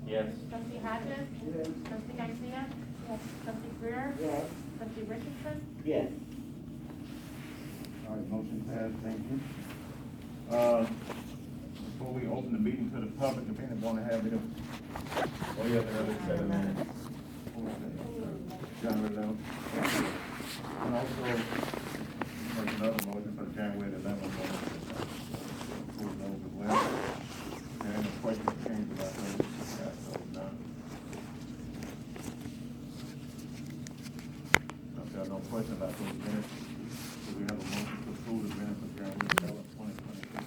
Yes. Trustee Hodges? Yes. Trustee Garcia? Yes. Trustee Greer? Yes. Trustee Richardson? Yes. All right, motion passed, thank you. Before we open the meeting to the public, if anyone want to have it, Oh, you have another 7 minutes. January 11th. And also, make another motion for January 11th. Approve those as well. And any questions, changes about those, pass those down. If there are no questions about those minutes, do we have a motion to approve the minutes of January 11th, 2022?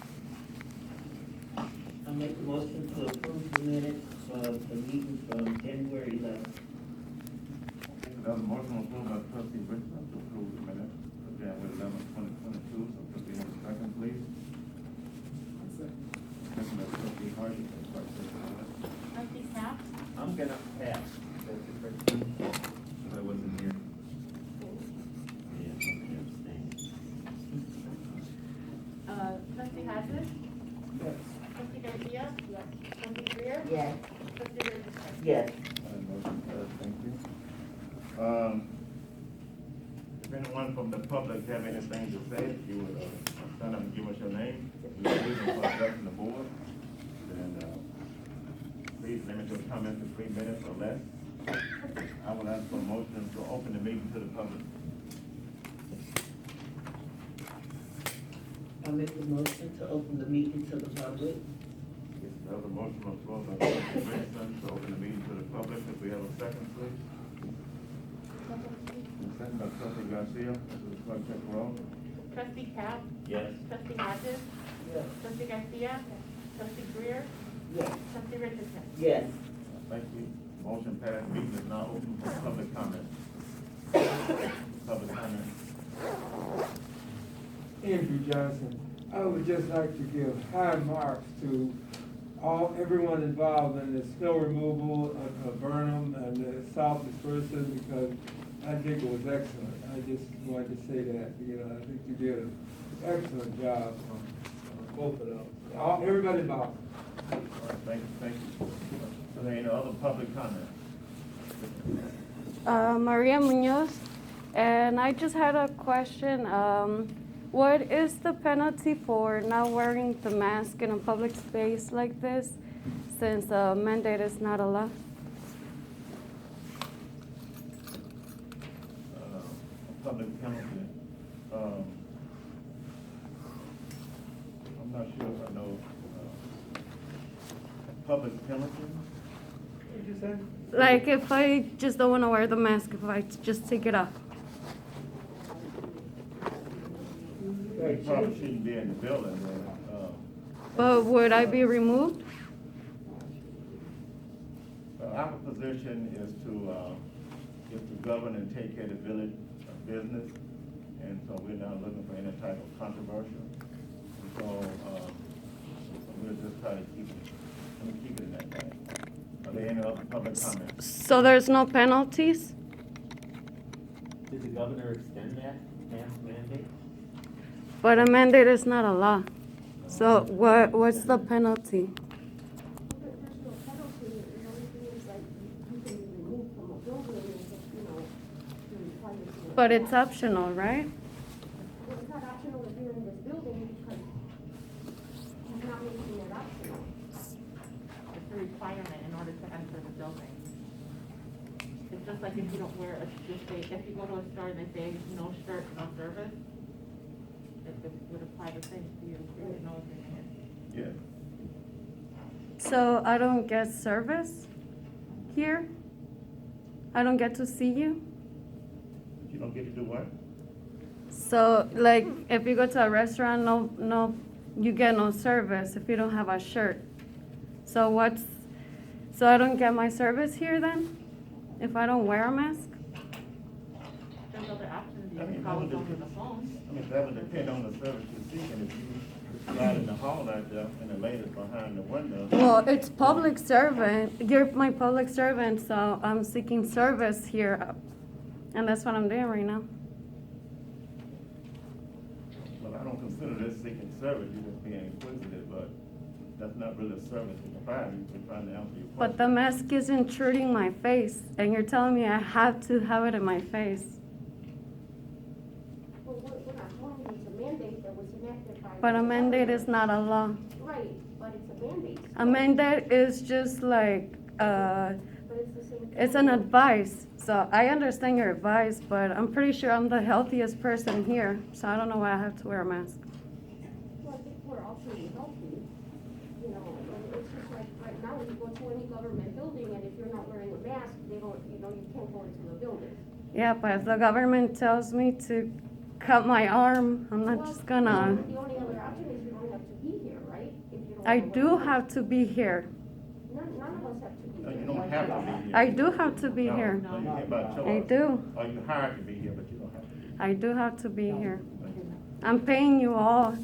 I make a motion to approve the minutes of the meeting from January 11th. There's a motion approved by trustee Richardson to approve the minutes of January 11th, 2022. So could we have a second, please? Second by trustee Hodges. Trustee Cap? I'm gonna pass. I wasn't here. Trustee Hodges? Yes. Trustee Garcia? Yes. Trustee Greer? Yes. Trustee Richardson? Yes. Motion passed, thank you. If anyone from the public have anything to say, if you would stand up and give us your name, we will read them for addressing the board. And please limit your comments to 3 minutes or less. I will ask for a motion to open the meeting to the public. I make a motion to open the meeting to the public. There's a motion on the floor by trustee Richardson to open the meeting to the public. If we have a second, please. And second by trustee Garcia. This is clerk check roll. Trustee Cap? Yes. Trustee Hodges? Yes. Trustee Garcia? Trustee Greer? Yes. Trustee Richardson? Yes. Thank you. Motion passed. Meeting is now open for public comment. Public comment. Andrew Johnson. I would just like to give high marks to everyone involved in the snow removal of Burnham and the salt dispersion, because I think it was excellent. I just wanted to say that, I think you did an excellent job on both of those. Everybody involved. All right, thank you. Are there any other public comment? Maria Munoz, and I just had a question. What is the penalty for not wearing the mask in a public space like this, since a mandate is not allowed? Public penalty. I'm not sure if I know. Public penalty? What did you say? Like if I just don't want to wear the mask, if I just take it off. You probably shouldn't be in the building. But would I be removed? Our position is to govern and take care of the village business, and so we're not looking for any type of controversy. So we'll just try to keep it in that way. Are there any other public comments? So there's no penalties? Did the governor extend that mask mandate? But a mandate is not a law. So what's the penalty? But it's optional, right? Well, it's not optional if you're in this building because he's not making it optional. It's a requirement in order to enter the building. It's just like if you don't wear if you go to a store and they say no shirt, no service, it would apply the same to you if you didn't know what you're doing. Yeah. So I don't get service here? I don't get to see you? You don't get to do what? So like if you go to a restaurant, no, you get no service if you don't have a shirt. So I don't get my service here then? If I don't wear a mask? There's other options. You I can mean, call that them would over the phone. I mean, that would depend on the service you're seeking. If you slide in the hall out there and the lady's behind the window. Well, it's public servant. You're my public servant, so I'm seeking service here. And that's what I'm doing right now. Well, I don't consider this seeking service, you're just being inquisitive, but that's not really a service we provide, we're trying to answer your question. But the mask is intruding my face, and you're telling me I have to have it in my face. Well, we're not telling you it's a mandate that was enacted by. But a the mandate is government. not a law. Right, but it's a mandate. A mandate is just like, But it's the same. it's an advice. So I understand your advice, but I'm pretty sure I'm the healthiest person here, so I don't know why I have to wear a mask. Well, I think we're all pretty healthy, you know, and it's just like, right now, you go to any government building, and if you're not wearing a mask, they don't, you know, you can't go into the building. Yeah, but if the government tells me to cut my arm, I'm not just gonna. The only other option is you don't have to be here, right? If you don't I wanna do wear a have to be here. mask. None of us have to be No, here. you don't have to be here. I do have to be No, here. no, you're here by choice. I do. Or you hired to be here, but you don't have to be. I do have to be here. I'm paying you all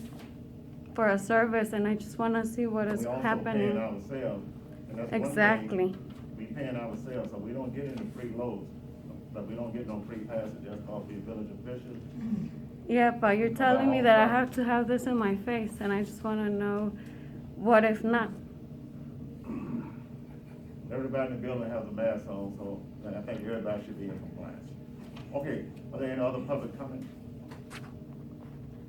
for a service, and I just wanna see what is We also paying happening. ourselves, and that's one thing. Exactly. We paying ourselves, so we don't get any free loads, but we don't get no free passes, just cause we village officials. Yeah, but you're telling me that I have to have this in my face, and I just wanna know, what if not? Everybody in the building has a mask on, so I think everybody should be in compliance. Okay, are there any other public comment?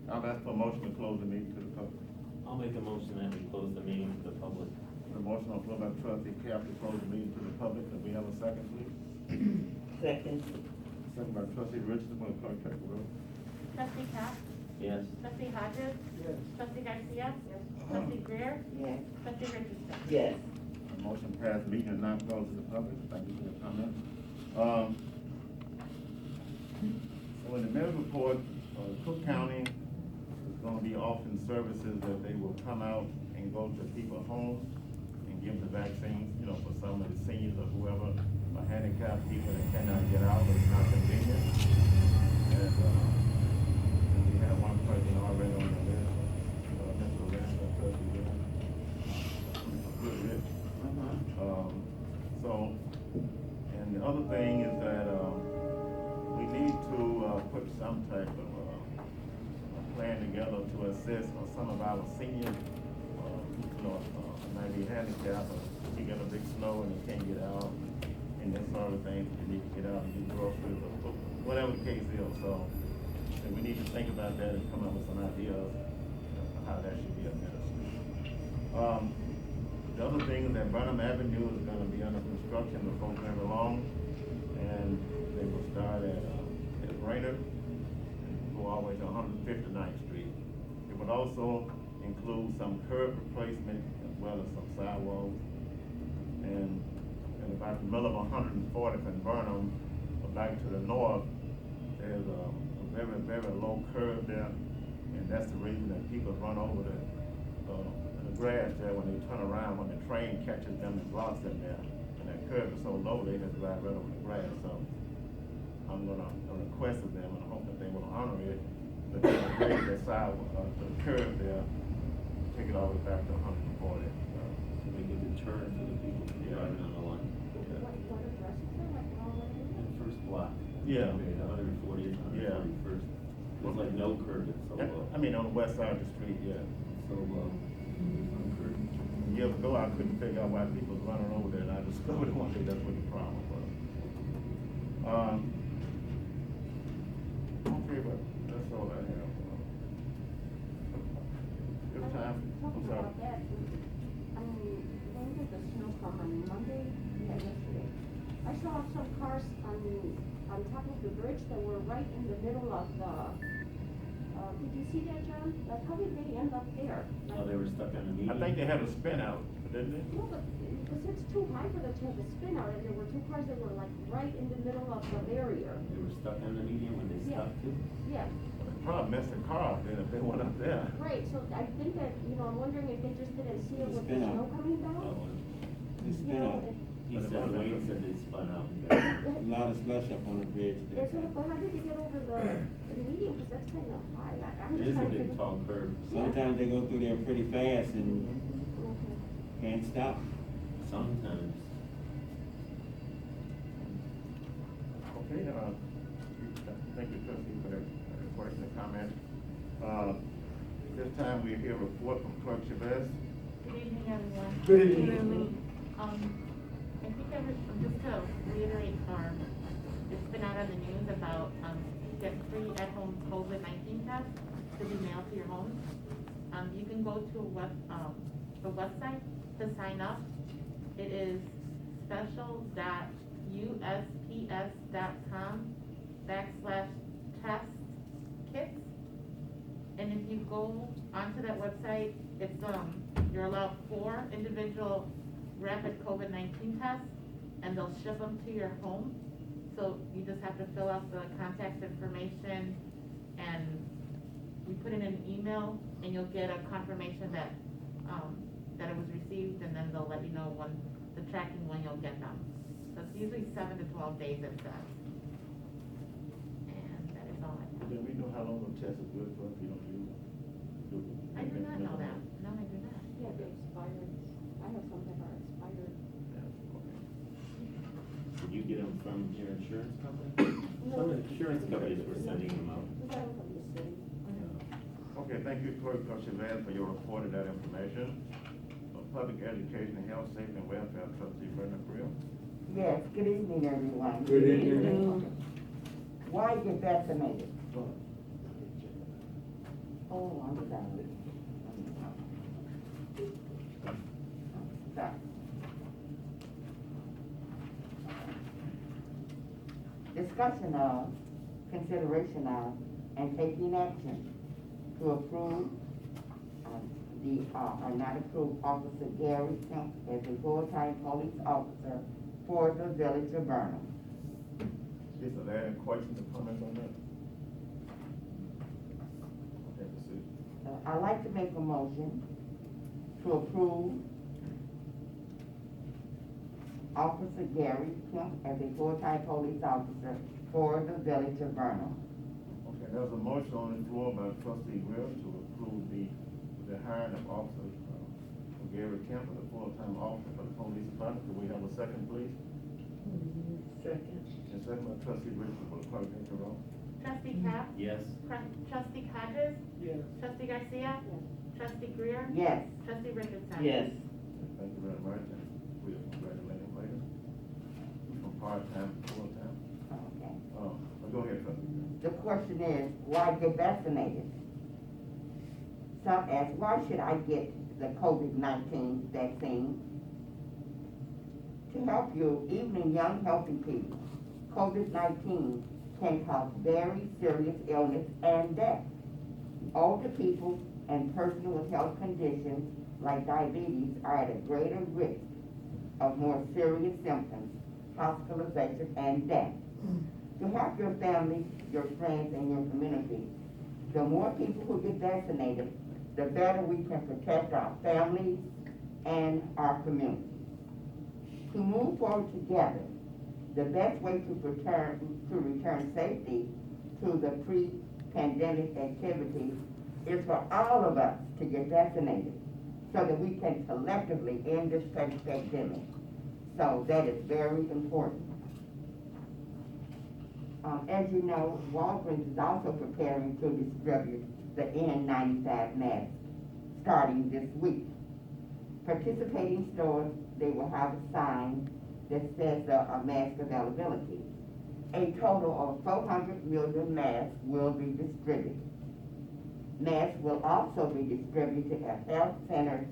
I'll ask for a motion to close the meeting to the public. I'll make a motion that we close the meeting to the public. The motion on the floor by trustee Cap to close the meeting to the public, can we have a second, please? Second. Second by trustee Richardson, will the clerk take the roll? Trustee Cap? Yes. Trustee Hodges? Yes. Trustee Garcia? Yes. Trustee Greer? Yes. Trustee Richardson? Yes. The motion passed, meeting is now closed to the public, thank you for your comment. So in the mayor's report, Cook County is gonna be offering services that they will come out and go to people's homes and give the vaccines, you know, for some of the seniors or whoever, or handicapped people that cannot get out, but it's not convenient. And, we have one person already on the list, Mr. Randall, trustee Randall. Good, Rich. So, and the other thing is that, we need to, put some type of, plan together to assist some of our seniors, you know, might be handicapped, or you get a big snow and you can't get out, and that sort of thing, you need to get out and get groceries, or whatever the case is, so, and we need to think about that and come up with some ideas of how that should be administered. The other thing is that Burnham Avenue is gonna be under construction before very long, and they will start at Brainerd, and go all the way to 159th Street. It would also include some curb replacement as well as some sidewalks. And about the middle of 140th and Burnham, back to the north, there's a very, very low curve there, and that's the reason that people run over the grass there when they turn around, when the train catches them and blocks them there. And that curve is so low, they just ride right over the grass, so I'm gonna request of them, and I hope that they will honor it, but they will raise the the curve there, take it all the way back to 140. To make a deterrent to the people driving on the line. What address is it, like, all the way? The first block. Yeah. 140th, Yeah. 141st. There's like no curb, it's so low. I mean, on the west side of the street, yeah. So low. No curb. Years ago, I couldn't figure out why people was running over there, and I discovered one day that's what the problem was. Okay, but that's all I have. It's time, I'm Talking sorry. about that, when did the snow come, on Monday? Yeah, yesterday. I saw some cars on top of the bridge that were right in the middle of the, did you see that, John? Like, how did they end up there? Oh, they were stuck on the median. I think they had a spin out, didn't they? No, but, because it's too high for them to have a spin out, and there were two cars that were like right in the middle of the barrier. They were stuck on the median when they Yeah. stopped too. Yeah, They probably messed the car up then if they went up there. right, so I think that, I'm wondering if they just didn't see it with the Spin out. snow coming down? Oh, It's You been know, he said, Wayne said they spun out. a lot of slush up on the bridge Yeah, there. so, but how did you get over the median, because that's kind of high, I'm It just is a trying to. big tall curve. Sometimes they go through there pretty fast and Okay. can't stop. Sometimes. Okay, thank you, trustee, for that question and comment. This time we hear a report from Clerk Chavez. Good evening, everyone. Good evening. I think just to reiterate, it's been out on the news about, get free at-home COVID-19 tests to be mailed to your homes. You can go to the website to sign up. It is special.usps.com/test kits. And if you go onto that website, it's, you're allowed 4 individual rapid COVID-19 tests, and they'll ship them to your home. So you just have to fill out the contact information, and you put in an email, and you'll get a confirmation that, that it was received, and then they'll let you know when, the tracking when you'll get them. So it's usually 7 to 12 days, it says. And that is all I have. Do we know how long the test is good for if you don't use it? I do not know that. No, I do not. Yeah, they're expired. I have some that are expired. Did you get them from your insurance company? Some insurance companies were sending them out. We got them from the city. Okay, thank you, Clerk Chavez, for your report of that information. Public Education, Health, Safety, and Welfare Trustee Burnham. Yes, good evening, everyone. Good evening. Why get vaccinated? Oh, I'm sorry. Sorry. Discussion of, consideration of, and taking action to approve or not approve Officer Gary Kemp as a full-time police officer for the village of Burnham. Is there any questions or comments on that? Okay, proceed. I'd like to make a motion to approve Officer Gary Kemp as a full-time police officer for the village of Burnham. Okay, there's a motion on the floor by Trustee Greer to approve the hiring of Officer Gary Kemp as a full-time officer for the police department. Do we have a second, please? Second. And second by Trustee Richardson. Will the clerk take the roll? Trustee Cap? Yes. Trustee Hodges? Yes. Trustee Garcia? Trustee Greer? Yes. Trustee Richardson? Yes. Thank you very much, and we'll congratulate him later. From part-time to full-time. Okay. Go ahead, Trustee. The question is, why get vaccinated? Some ask, why should I get the COVID-19 vaccine? To help you, even in young, healthy people, COVID-19 can cause very serious illness and death. Older people and persons with health conditions like diabetes are at a greater risk of more serious symptoms, hospitalization, and death. To help your family, your friends, and your community, the more people who get vaccinated, the better we can protect our families and our community. To move forward together, the best way to return safety to the pre-pandemic activities is for all of us to get vaccinated so that we can collectively end this pandemic. So that is very important. As you know, Walgreens is also preparing to distribute the N95 mask starting this week. Participating stores, they will have a sign that says mask availability. A total of 400 million masks will be distributed. Masks will also be distributed at health centers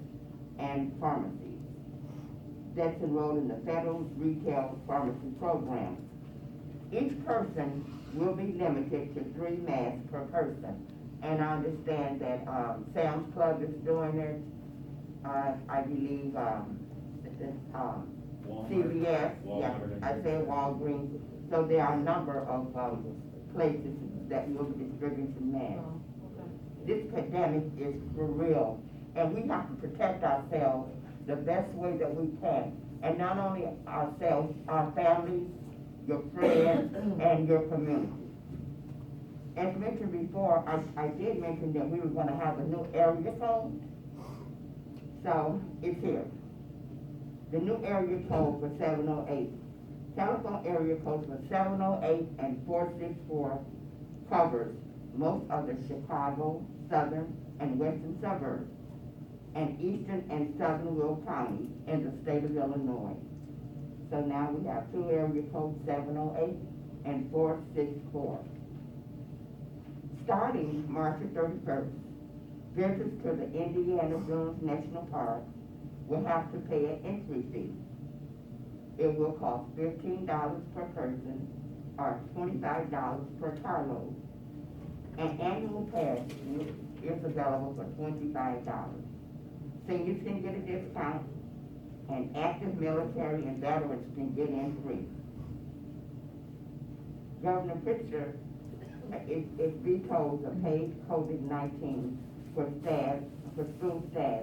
and pharmacies that's enrolled in the federal retail pharmacy program. Each person will be limited to 3 masks per person. And I understand that Sam's Club is doing it. I believe CVS, yeah, I said Walgreens. So there are a number of places that will be distributing masks. This pandemic is for real, and we have to protect ourselves the best way that we can. And not only ourselves, our families, your friends, and your community. As mentioned before, I did mention that we were going to have a new area code. So it's here. The new area code for 708. Telephone area codes for 708 and 464 covers most of the Chicago, southern, and western suburbs. and eastern and southern Will County in the state of Illinois. So now we have 2 area codes, 708 and 464. Starting March the 31st, visitors to the Indiana Dunes National Park will have to pay an entry fee. It will cost $15 per person or $25 per carload. An annual pass is available for $25. Seniors can get a discount, and active military and veterans can get in free. Governor Pritzker is vetoed the paid COVID-19 for school staff.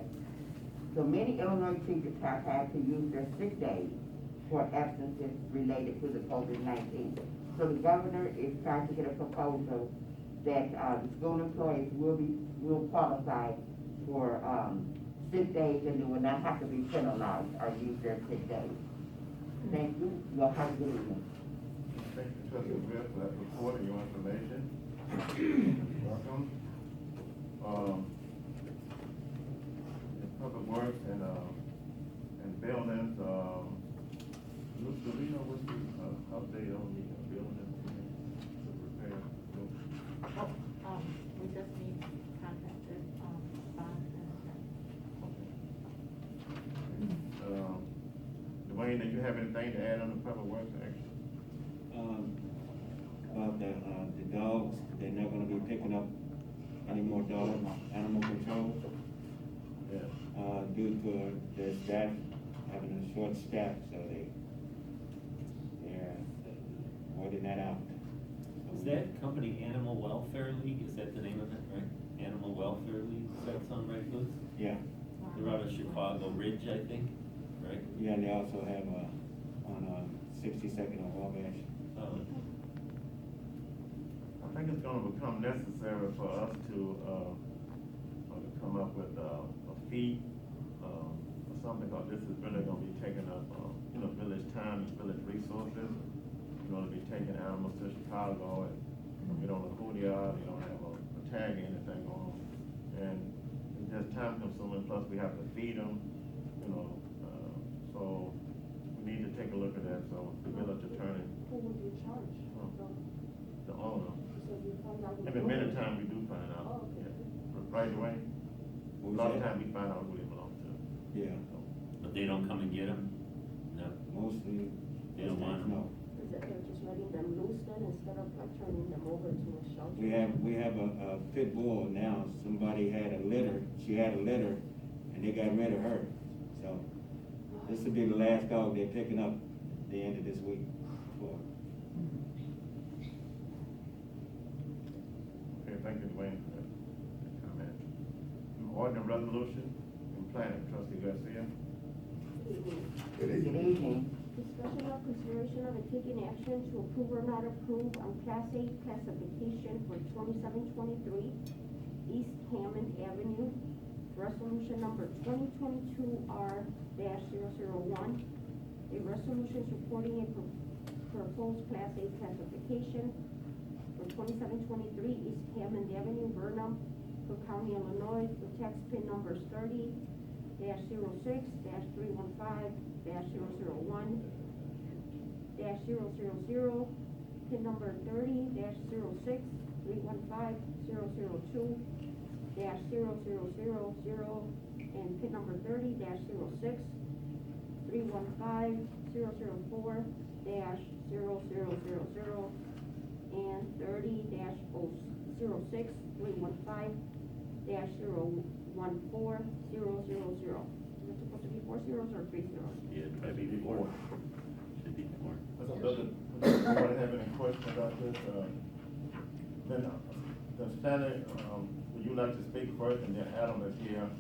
So many Illinois teachers have had to use their sick days for absences related to the COVID-19. So the governor is trying to get a proposal that the school employees will qualify for sick days, and they will not have to be penalized or use their sick days. Thank you. You'll have a good evening. Thank you, Trustee Smith, for that report and your information. Welcome. In Public Works and buildings, do we know what's the update on the building, the repair? We just need contacted, bonds and. Dwayne, do you have anything to add on the Public Works action? About the dogs, they're not gonna be picking up any more dogs, animal control, Yeah. due to their staff, having a short staff, so they're holding that out. Is that company Animal Welfare League, is that the name of it, right? Animal Welfare League, does that sound right, Louise? Yeah, They're out of Chicago Ridge, I think, right? yeah, and they also have, on 62nd and Wabash. I think it's gonna become necessary for us to come up with a fee, or something, because this is really gonna be taking up, village time and village resources. We're gonna be taking animals to Chicago, and we don't know who they are, they don't have a tag or anything on them. And it's just time consuming, plus we have to feed them, so we need to take a look at that, so the village attorney, Who would you charge? the owner. So you find out. Maybe many times we do find out, Oh, okay. yeah. Right away, a What was lot of that? times we find out who they belong to. Yeah, But they don't come and get them? No, mostly. they don't want them? No. Is that they're just letting them loose then instead of like turning them over to a shelter? We have a pit bull now. Somebody had a litter, she had a litter, and they got rid of her. So this will be the last dog they're picking up the end of this week. Okay, thank you, Dwayne, for that comment. Ordinance resolution and planning, trustee Garcia. Good evening. Discussion of consideration of and taking action to approve or not approve on Class A classification for 2723 East Hammond Avenue, resolution number 2022R-001, a resolution supporting a proposed Class A classification for 2723 East Hammond Avenue, Burnham, Polk County, Illinois, with tax pin numbers 30-06-315-001, -000, pin number 30-06-315-002, -0000, and pin number 30-06-315-004-0000, and 30-06-315-014-000. Is it supposed to be 4 zeros or 3 zeros? Yeah, it'd probably be four. Should be four. Does anybody have any questions about this? Then Stanley, would you like to speak first, and then Adam is here, and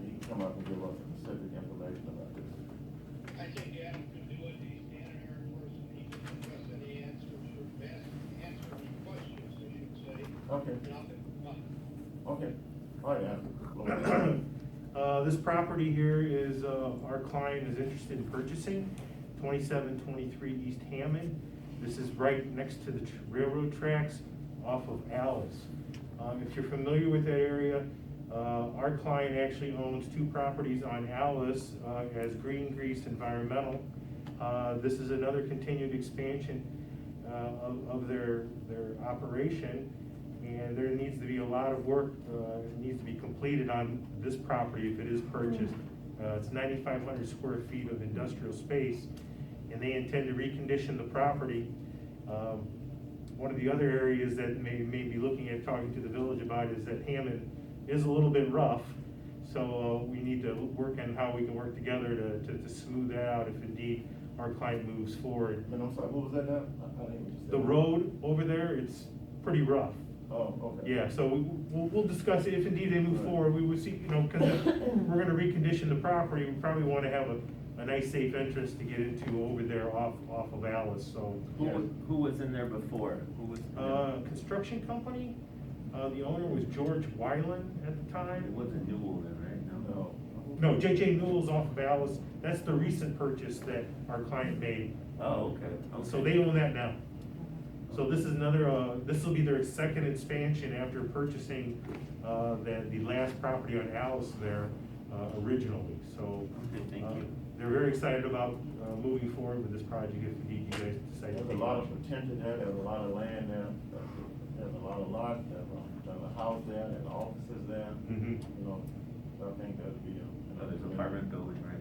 he can come up and give us specific information about this. I think Adam could do it, he's standing here in person, he can address any answers or answer any questions, I should say. Okay. Nothing. Okay, all right, Adam. This property here is, our client is interested in purchasing, 2723 East Hammond. This is right next to the railroad tracks off of Alice. If you're familiar with that area, Our client actually owns 2 properties on Alice as Green Grease Environmental. This is another continued expansion of their operation, and there needs to be a lot of work, needs to be completed on this property if it is purchased. It's 9,500 square feet of industrial space, and they intend to recondition the property. One of the other areas that may be looking at talking to the village about is that Hammond is a little bit rough, so we need to work on how we can work together to smooth that out if indeed our client moves forward. And I'm sorry, what was that now? I didn't hear what you said. The road over there, it's pretty rough. Oh, okay. Yeah, so we'll discuss it, if indeed they move Right. forward, we would see, you know, because we're gonna recondition the property, we probably wanna have a nice safe entrance to get into over there off of Alice, so. Who was in there before? Who was? in there? Construction company, the owner was George Wyland at the It time. wasn't Newell then, right? No. No, J.J. Newell's off of Alice, that's the recent purchase that our client made. Oh, okay. So they own that now. So this is another, this will be their second expansion after purchasing, the last property on Alice there, originally, so. Okay, thank you. They're very excited about, moving forward with this project if indeed you guys decide to. There's a lot of potential there, there's a lot of land there, there's a lot of lots, there's a house there, there's offices there, Mhm. you know, so I think that'd be a. Oh, there's an apartment building, right?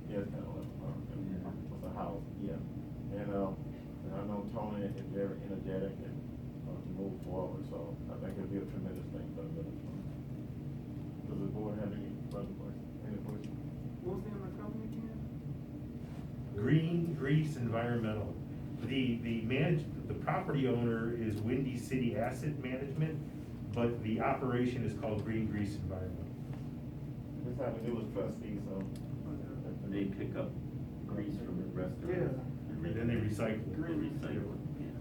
Yeah, it's kind of like an apartment, Yeah. it's a house, yeah. And I know Tony is very energetic and, to move forward, so I think it'd be a tremendous thing for the village. Does the board have any further questions, any questions? What was the name of the company again? Green Grease Environmental. The property owner is Windy City Asset Management, but the operation is called Green Grease Environmental. This happened, it was trustees, so. They pick up grease from the restaurant. And then they recycle it. They recycle it, yeah.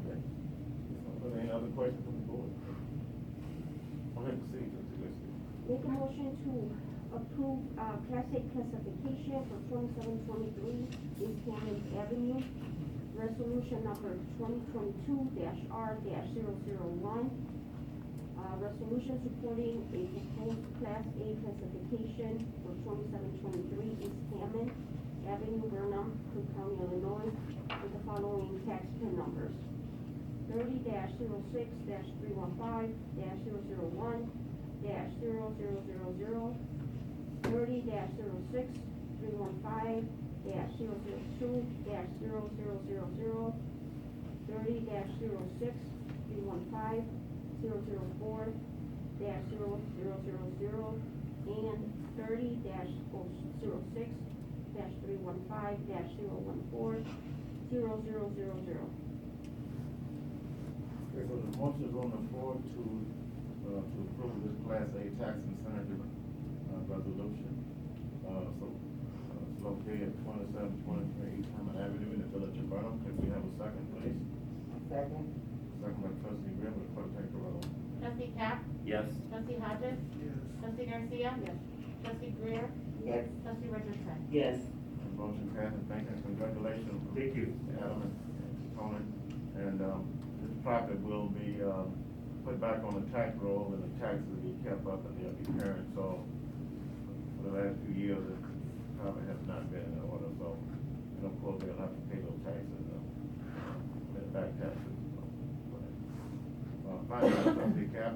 Okay. Are there any other questions from the board? Go ahead, proceed, Mr. Gillespie. Make a motion to approve, Class A classification for 2723 East Hammond Avenue. Resolution number 2022-R-001. Resolution supporting a proposed Class A classification for 2723 East Hammond Avenue, Burnham, Cook County, Illinois, with the following tax pin numbers: 30-06-315-001-0000, 30-06-315-002-0000, 30-06-315-004-000, and 30-06-315-014-000. Okay, so the motion is on the floor to approve this Class A tax incentive, resolution. It's located at 2723 East Hammond Avenue in the village of Burnham. Could we have a second, please? Second. Second by trustee Grimm, will the clerk take the roll? Trustee Cap? Yes. Trustee Hodges? Yes. Trustee Garcia? Yes. Trustee Greer? Yes. Trustee Richardson? Yes. And motion passes, thank you, and congratulations. Thank you. Adam and Tony. And, this property will be, put back on the tax roll, and the taxes will be kept up and they'll be current, so for the last few years, it probably has not been in order, so, and of course, they'll have to pay those taxes, back taxes. Finally, trustee Cap.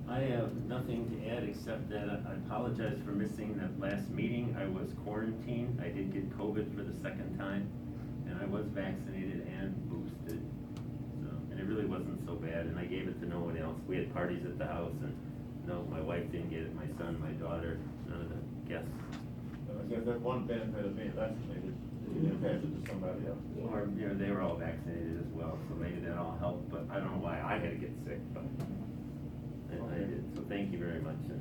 I have nothing to add except that I apologize for missing that last meeting. I was quarantined. I did get COVID for the second time, and I was vaccinated and boosted. So, and it really wasn't so bad, and I gave it to no one else. We had parties at the house, and no, my wife didn't get it, my son, my daughter, none of the guests. I guess that's one benefit of being vaccinated, you didn't pass it to somebody else. Or, you know, they were all vaccinated as well, so maybe that all helped, but I don't know why I had to get sick, but I did. So thank you very much. And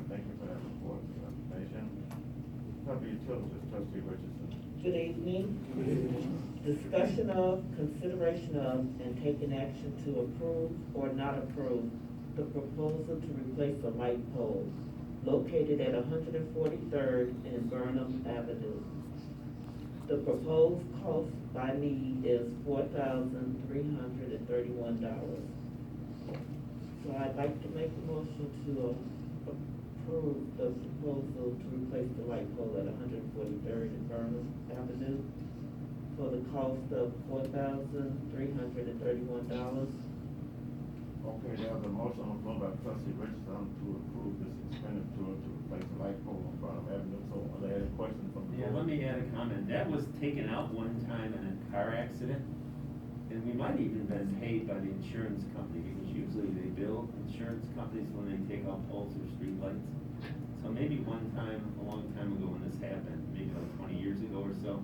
Thank you for that report, information. Public utilities, trustee Richardson. Good evening. Discussion of, consideration of, and taking action to approve or not approve the proposal to replace a light pole located at 143rd and Burnham Avenue. The proposed cost by me is $4,331. So I'd like to make a motion to approve the proposal to replace the light pole at 143rd and Burnham Avenue for the cost of $4,331. Okay, there's a motion on the floor by trustee Richardson to approve this expenditure to replace the light pole on Burnham Avenue. So are there any questions from the Yeah, board? let me add a comment. That was taken out one time in a car accident, and we might even been paid by the insurance company, because usually they bill insurance companies when they take out poles or street lights. So maybe one time, a long time ago when this happened, maybe like 20 years ago or so,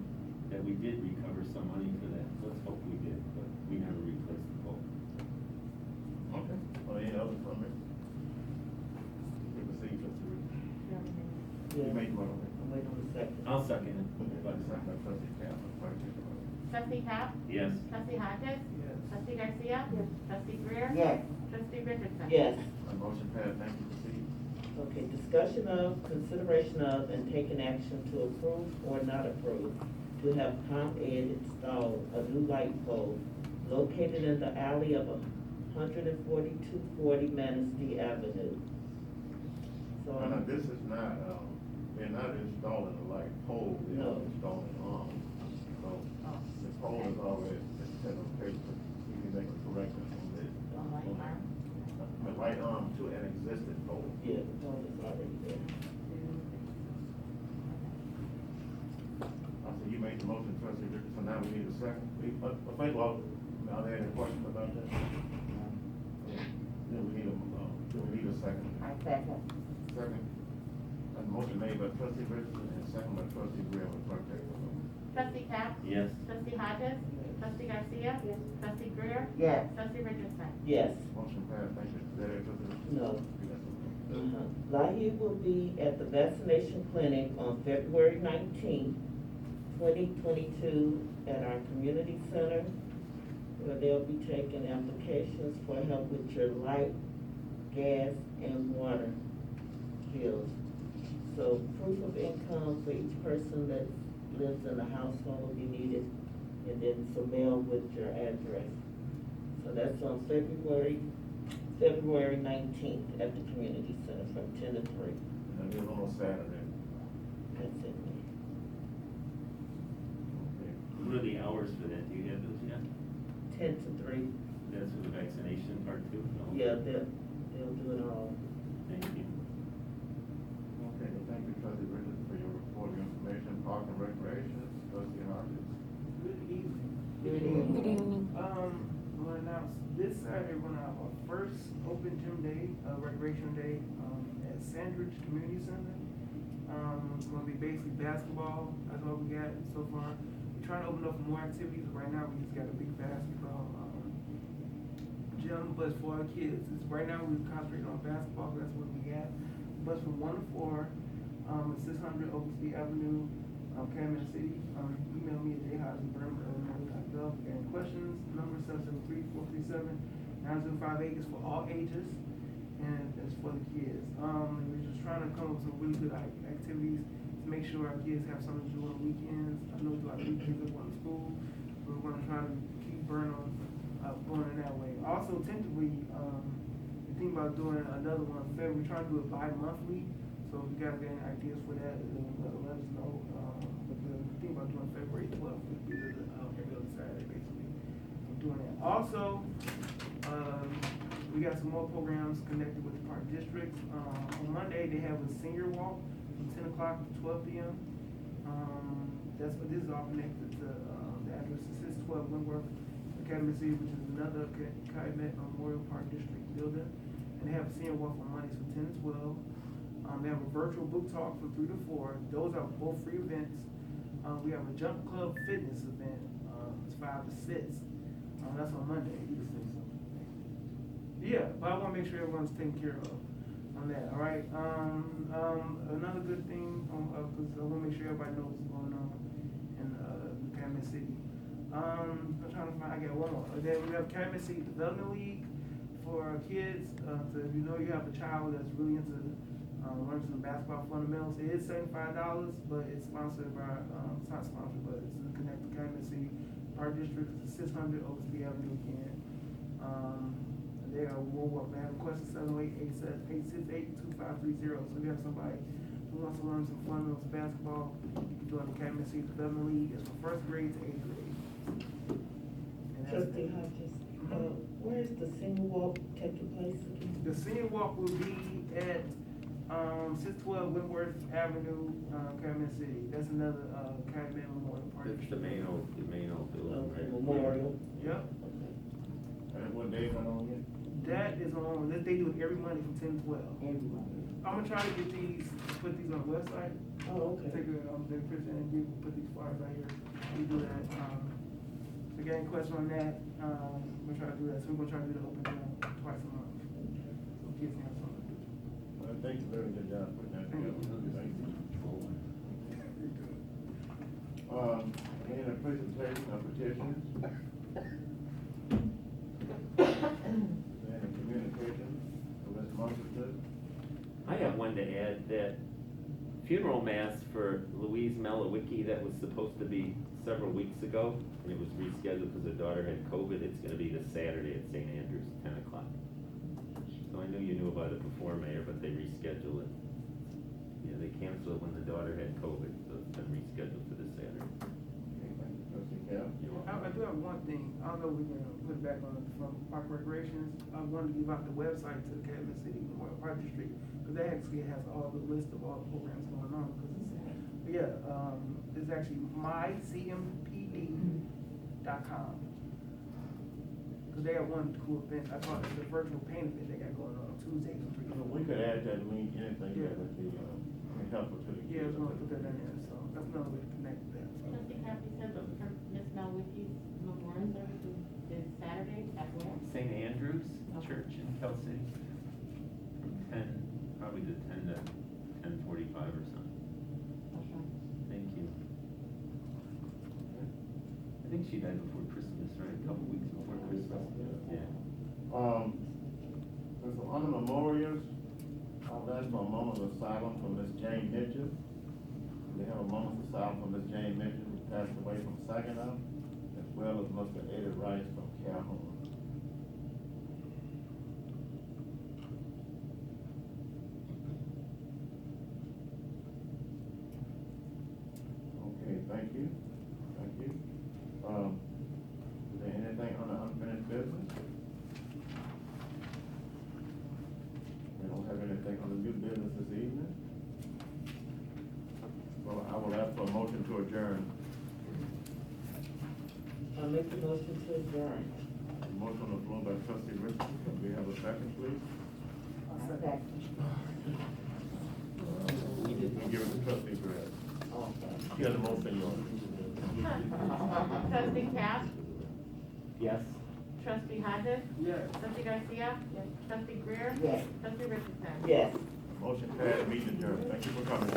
that we did recover some money for that. Let's hope we did, but we never replaced the pole. Okay, or any other comments? We proceed, trustee Richardson. You Yeah, made the motion. I'm waiting on the second. I'll second it. By the second by trustee Campbell, clerk take the roll. Trustee Cap? Yes. Trustee Hodges? Yes. Trustee Garcia? Yes. Trustee Greer? Yes. Trustee Richardson? Yes. My motion passed, thank you, proceed. Okay, discussion of, consideration of, and taking action to approve or not approve to have ComEd install a new light pole located in the alley of 14240 Manistee Avenue. So, Now, this is not, they're not installing a light pole, they're No. installing arms. So, the pole is already, it's set on paper, you can make a correction on this. On light arm? The light arm to an existing pole. yeah, the pole is already there. I said, you made the motion, trustee Richardson, now we need a second. But first of all, are there any questions about that? Then we need a second. I second. Second. A motion made by trustee Richardson and second by trustee Greer, with clerk take the roll. Trustee Cap? Yes. Trustee Hodges? Trustee Garcia? Yes. Trustee Greer? Yes. Trustee Richardson? Yes. Motion passed, thank you. Is that it, trustee Richardson? No. Yes, okay. Lahee will be at the vaccination clinic on February 19th, 2022 at our community center, where they'll be taking applications for help with your light, gas, and water bills. So proof of income for each person that lives in the household will be needed, and then some mail with your address. So that's on February 19th at the community center from 10 to 3. And it was on Saturday. That's it. Okay. What are the hours for that? Do you have those yet? 10 to 3. That's for the vaccination part too? No? Yeah, they'll do it all. Thank you. Okay, well, thank you, trustee Richardson, for your report of information. Park and Recreation, trustee Hodges. Good evening. Good evening. We'll announce this Saturday, we're gonna have our first open gym day, recreation day, at Sandridge Community Center. It's gonna be basically basketball, that's all we got so far. We're trying to open up more activities, right now we just got a big basketball, gym, but it's for our kids. Right now we're concentrating on basketball, that's what we got. But from 1 to 4, at 600 Oakland Avenue, Calumet City. Email me at jhodge@burnham.gov. And questions, number 773-437-9058 is for all ages, and it's for the kids. We're just trying to come up with some really good activities to make sure our kids have something to do on the weekends. I know a lot of weekends are going to school, but we're going to try to keep Burnham going in that way. Also, tentatively, we think about doing another one in February. We're trying to do it bi-monthly, so if you guys got any ideas for that, let us know. But the thing about doing February 12th would be every other Saturday, basically. I'm doing that. Also, we got some more programs connected with the park districts. On Monday, they have a senior walk from 10 o'clock to 12 p.m. That's what this is all connected to the address is 612 Wentworth Academy City, which is another Calumet Memorial Park District building. And they have a senior walk on Mondays from 10 to 12. They have a virtual book talk from 3 to 4. Those are both free events. We have a jump club fitness event. It's 5 to 6. That's on Monday. You can say something. Yeah, but I want to make sure everyone's taken care of on that. All right. Another good thing, because I want to make sure everybody knows what's going on in Calumet City. I'm trying to find. I got one more. Then we have Calumet City Development League for kids. So if you know you have a child that's really into learn some basketball fundamentals. It is $75, but it's sponsored by, it's not sponsored, but it's connected to Calumet City Park District. It's 600 Oakland Avenue again. And they are more welcome. They have a question 708-868-2530. So if you have somebody who wants to learn some fundamentals of basketball, you can join the Academy City Development League. It's from first grade to eighth grade. And that's Trustee Hodges, where is the senior walk taking place again? the senior walk will be at 612 Wentworth Avenue, Academy City. That's another Academy Memorial Park. It's the main old building, Okay, right? Memorial. Yep. And what day is that on yet? That is on, they do it every Monday from 10 to 12. Everybody. I'm gonna try to get these, put these on the website. Oh, okay. Take a picture and put these flyers out here. We do that. If you got any question on that, we're trying to do that. So we're gonna try to do the open gym twice a month. So kids can have something to do. Well, thank you, very good job putting that together. Thank you. Any other presentation of petitions? Any communication with Ms. Munson? I have one to add that funeral mass for Louise Melewicki that was supposed to be several weeks ago, and it was rescheduled because her daughter had COVID. It's gonna be this Saturday at St. Andrews, 10 o'clock. So I knew you knew about it before, Mayor, but they rescheduled it. Yeah, they canceled it when the daughter had COVID, so it's been rescheduled for this Saturday. Okay, thank you, trustee Cap. I do have one thing. I don't know if we can put it back on from Park Recreations. I wanted to give out the website to the Academy City Memorial Park District, because that actually has all the list of all the programs going on. It's actually mycmpd.com. Because they have one cool event. I call it the virtual paint event they got going on Tuesdays and Well, we could add that link, anything Yeah. that would be helpful to the kids. Yeah, I was gonna put that in there, so that's another way to connect with that. So. Trustee Happy said that for Ms. Melewicki's memorial service is Saturday at where? St. Andrews Okay. Church in Cal City. Probably the 10 to 10:45 or something. Okay. Thank you. I think she died before Christmas, right? A couple weeks before Christmas. Yeah. So on the memorials, I'll ask for a moment of silence for Miss Jane Mitchell. We have a moment of silence for Miss Jane Mitchell, who passed away from Saginaw, as well as Mr. Eddie Rice from Calhoun. Okay, thank you. Thank you. Is there anything on the unfinished business? We don't have anything on the new business this evening. Well, I will ask for a motion to adjourn. I make the motion to adjourn. Motion on the floor by trustee Richardson. Can we have a second, please? Okay. We'll give it to trustee Grant. Okay. She has a motion, yours. Trustee Cap? Yes. Trustee Hodges? Yes. Trustee Garcia? Yes. Trustee Greer? Yes. Trustee Richardson? Yes. Motion passed, meeting adjourned. Thank you for coming.